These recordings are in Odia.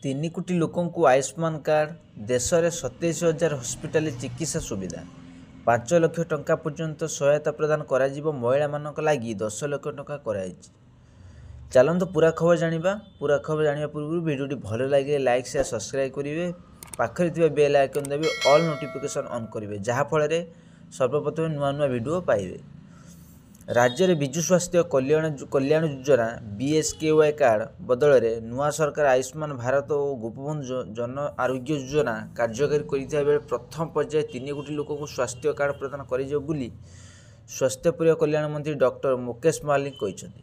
3 କୋଟି ଲୋକଙ୍କୁ ଆୟୁଷ୍ମାନ କାର୍ଡ, ଦେଶରେ 27,000 ହସ୍ପିଟାଲ ଚିକିତ୍ସା ସୁବିଧା, 5 ଲକ୍ଷ ଟଙ୍କା ପର୍ଯ୍ୟନ୍ତ ସହାୟତା ପ୍ରଦାନ କରାଯିବ। ମହିଳାମାନଙ୍କ ଲାଗି 10 ଲକ୍ଷ ଟଙ୍କା କରାଯାଇଛି। ଚାଲନ୍ତୁ ପୁରା ଖବର ଜାଣିବା। ପୁରା ଖବର ଜାଣିବା ପୂର୍ବରୁ ଭିଡ଼ିଓଟି ଭଲ ଲାଗିଲେ ଲାଇକ୍ ସେୟାର ସବସ୍କ୍ରାଇବ୍ କରିବେ। ପାଖରେ ଥିବା ବେଲ୍ ଆଇକନ୍ ଦେବେ, ଅଲ୍ ନୋଟିଫିକେସନ୍ ଅନ୍ କରିବେ, ଯାହାଫଳରେ ସର୍ବପ୍ରଥମେ ନୂଆ ନୂଆ ଭିଡ଼ିଓ ପାଇବେ। ରାଜ୍ୟରେ ବିଜୁ ସ୍ୱାସ୍ଥ୍ୟ କଲ୍ୟାଣ ଯୋଜନା BSKY କାର୍ଡ ବଦଳରେ ନୂଆ ସରକାର ଆୟୁଷ୍ମାନ ଭାରତ ଓ ଗୋପବନ୍ଧୁ ଜନ ଆରୋଗ୍ୟ ଯୋଜନା କାର୍ଯ୍ୟକାରୀ କରିଥିବା ବେଳେ ପ୍ରଥମ ପର୍ଯ୍ୟାୟରେ 3 କୋଟି ଲୋକଙ୍କୁ ସ୍ୱାସ୍ଥ୍ୟ କାର୍ଡ ପ୍ରଦାନ କରାଯିବ ବୋଲି ସ୍ୱାସ୍ଥ୍ୟ ପରିବାର କଲ୍ୟାଣ ମନ୍ତ୍ରୀ ଡକ୍ଟର ମୁକେଶ ମାଲିକ କହିଛନ୍ତି।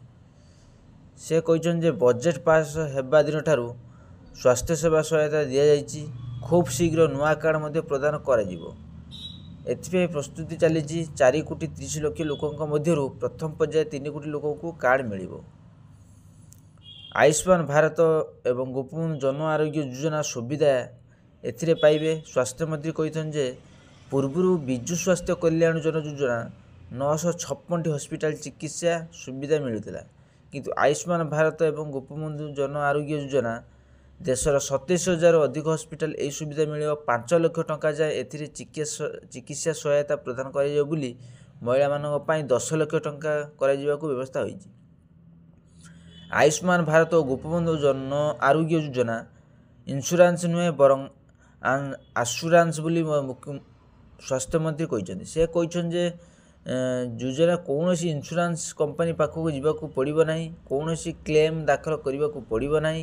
ସେ କହିଛନ୍ତି ଯେ ବଜେଟ୍ ପାସ୍ ହେବା ଦିନଠାରୁ ସ୍ୱାସ୍ଥ୍ୟ ସେବା ସହାୟତା ଦିଆଯାଇଛି। ଖୁବ୍ ଶୀଘ୍ର ନୂଆ କାର୍ଡ ମଧ୍ୟ ପ୍ରଦାନ କରାଯିବ। ଏଥିପାଇଁ ପ୍ରସ୍ତୁତି ଚାଲିଛି। 4 କୋଟି 30 ଲକ୍ଷ ଲୋକଙ୍କ ମଧ୍ୟରୁ ପ୍ରଥମ ପର୍ଯ୍ୟାୟରେ 3 କୋଟି ଲୋକଙ୍କୁ କାର୍ଡ ମିଳିବ। ଆୟୁଷ୍ମାନ ଭାରତ ଏବଂ ଗୋପବନ୍ଧୁ ଜନ ଆରୋଗ୍ୟ ଯୋଜନା ସୁବିଧା ଏଥିରେ ପାଇବେ। ସ୍ୱାସ୍ଥ୍ୟମନ୍ତ୍ରୀ କହିଛନ୍ତି ଯେ ପୂର୍ବରୁ ବିଜୁ ସ୍ୱାସ୍ଥ୍ୟ କଲ୍ୟାଣ ଯୋଜନା 956ଟି ହସ୍ପିଟାଲ ଚିକିତ୍ସା ସୁବିଧା ମିଳୁଥିଲା, କିନ୍ତୁ ଆୟୁଷ୍ମାନ ଭାରତ ଏବଂ ଗୋପବନ୍ଧୁ ଜନ ଆରୋଗ୍ୟ ଯୋଜନା ଦେଶର 27,000 ଅଧିକ ହସ୍ପିଟାଲ ଏହି ସୁବିଧା ମିଳିବ। 5 ଲକ୍ଷ ଟଙ୍କା ଯାଏ ଏଥିରେ ଚିକିତ୍ସା ସହାୟତା ପ୍ରଦାନ କରାଯିବ ବୋଲି ମହିଳାମାନଙ୍କ ପାଇଁ 10 ଲକ୍ଷ ଟଙ୍କା କରାଯିବାକୁ ବ୍ୟବସ୍ଥା ହୋଇଛି। ଆୟୁଷ୍ମାନ ଭାରତ ଓ ଗୋପବନ୍ଧୁ ଜନ ଆରୋଗ୍ୟ ଯୋଜନା ଇନ୍ସୁରାନ୍ସ ନୁହେଁ ବରଂ ଆସୁରାନ୍ସ ବୋଲି ସ୍ୱାସ୍ଥ୍ୟମନ୍ତ୍ରୀ କହିଛନ୍ତି। ସେ କହିଛନ୍ତି ଯେ ଯୋଜନା କୌଣସି ଇନ୍ସୁରାନ୍ସ କମ୍ପାନୀ ପାଖକୁ ଯିବାକୁ ପଡ଼ିବ ନାହିଁ, କୌଣସି କ୍ଲେମ୍ ଦାଖଲ କରିବାକୁ ପଡ଼ିବ ନାହିଁ,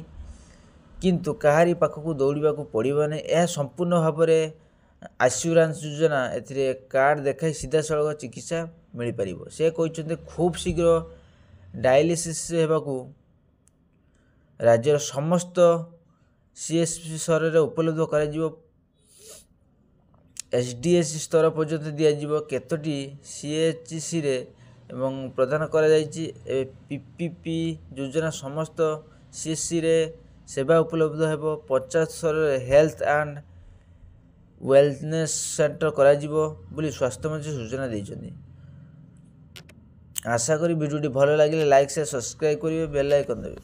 କିନ୍ତୁ କାହାରି ପାଖକୁ ଦୌଡ଼ିବାକୁ ପଡ଼ିବ ନାହିଁ। ଏହା ସମ୍ପୂର୍ଣ୍ଣ ଭାବରେ ଆସ୍ୟୁରାନ୍ସ ଯୋଜନା। ଏଥିରେ କାର୍ଡ ଦେଖାଇ ସିଧାସଳଖ ଚିକିତ୍ସା ମିଳିପାରିବ। ସେ କହିଛନ୍ତି ଖୁବ୍ ଶୀଘ୍ର ଡାୟାଲିସିସ୍ ହେବାକୁ ରାଜ୍ୟର ସମସ୍ତ CSP ସହରରେ ଉପଲବ୍ଧ କରାଯିବ। SDSC ସ୍ତର ପର୍ଯ୍ୟନ୍ତ ଦିଆଯିବ। କେତୋଟି CHCରେ ଏବଂ ପ୍ରଦାନ କରାଯାଇଛି। PPP ଯୋଜନା ସମସ୍ତ CSCରେ ସେବା ଉପଲବ୍ଧ ହେବ। ପଞ୍ଚାୟତ ସ୍ତରରେ ହେଲ୍ଥ ଆଣ୍ଡ ୱେଲନେସ୍ ସେଣ୍ଟର କରାଯିବ ବୋଲି ସ୍ୱାସ୍ଥ୍ୟମନ୍ତ୍ରୀ ସୂଚନା ଦେଇଛନ୍ତି। ଆଶା କରି ଭିଡ଼ିଓଟି ଭଲ ଲାଗିଲେ ଲାଇକ୍ ସେୟାର ସବସ୍କ୍ରାଇବ୍ କରିବେ, ବେଲ୍ ଆଇକନ୍ ଦେବେ।